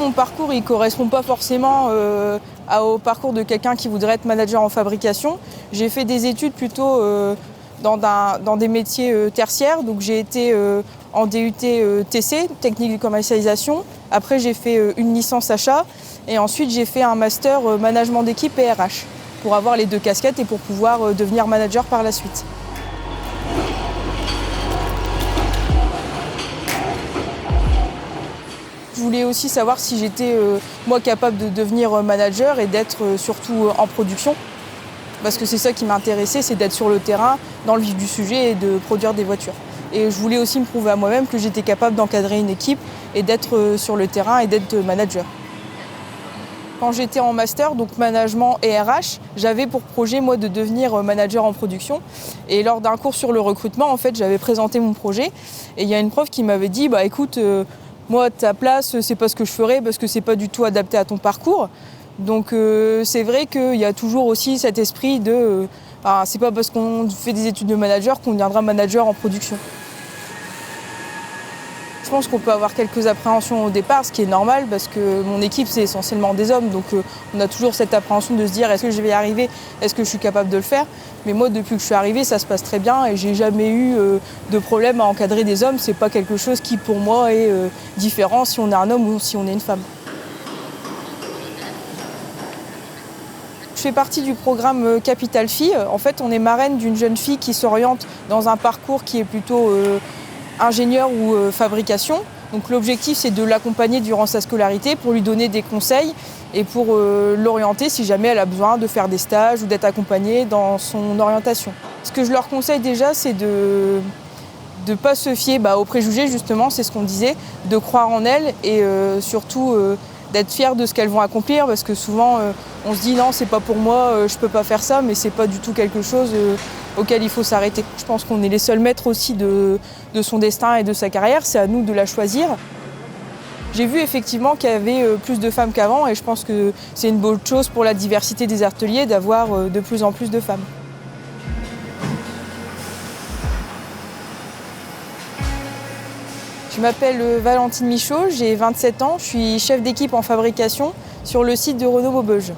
mon parcours il correspond pas forcément au parcours de quelqu'un qui voudrait être manager en fabrication. J'ai fait des études plutôt dans des métiers tertiaires. Donc j'ai été en DUT TC, technique de commercialisation. Après j'ai fait une licence achat et ensuite j'ai fait un master management d'équipe et RH pour avoir les deux casquettes et pour pouvoir devenir manager par la suite. Je voulais aussi savoir si j'étais moi capable de devenir manager et d'être surtout en production. Parce que c'est ça qui m'intéressait, c'est d'être sur le terrain, dans le vif du sujet et de produire des voitures. Et je voulais aussi me prouver à moi-même que j'étais capable d'encadrer une équipe et d'être sur le terrain et d'être manager. Quand j'étais en master, donc management et RH, j'avais pour projet moi de devenir manager en production. Et lors d'un cours sur le recrutement, en fait, j'avais présenté mon projet. Et il y a une prof qui m'avait dit, bah écoute, moi, à ta place, c'est pas ce que je ferais parce que c'est pas du tout adapté à ton parcours. Donc c'est vrai qu'il y a toujours aussi cet esprit de c'est pas parce qu'on fait des études de manager qu'on deviendra manager en production. Je pense qu'on peut avoir quelques appréhensions au départ, ce qui est normal parce que mon équipe c'est essentiellement des hommes, donc on a toujours cette appréhension de se dire est-ce que je vais y arriver, est-ce que je suis capable de le faire. Mais moi depuis que je suis arrivée ça se passe très bien et j'ai jamais eu de problème à encadrer des hommes. C'est pas quelque chose qui pour moi est différent si on est un homme ou si on est une femme. Je fais partie du programme Capital Fille. En fait, on est marraine d'une jeune fille qui s'oriente dans un parcours qui est plutôt ingénieur ou fabrication. Donc l'objectif, c'est de l'accompagner durant sa scolarité pour lui donner des conseils et pour l'orienter si jamais elle a besoin de faire des stages ou d'être accompagnée dans son orientation. Ce que je leur conseille déjà, c'est de ne pas se fier aux préjugés, justement, c'est ce qu'on disait, de croire en elles et surtout d'être fière de ce qu'elles vont accomplir parce que souvent on se dit non c'est pas pour moi, je peux pas faire ça, mais c'est pas du tout quelque chose auquel il faut s'arrêter. Je pense qu'on est les seuls maîtres aussi de son destin et de sa carrière, c'est à nous de la choisir. J'ai vu effectivement qu'il y avait plus de femmes qu'avant et je pense que c'est une bonne chose pour la diversité des ateliers d'avoir de plus en plus de femmes. Je m'appelle Valentine Michaud, j'ai 27 ans, je suis chef d'équipe en fabrication sur le site de Renault Maubeuge.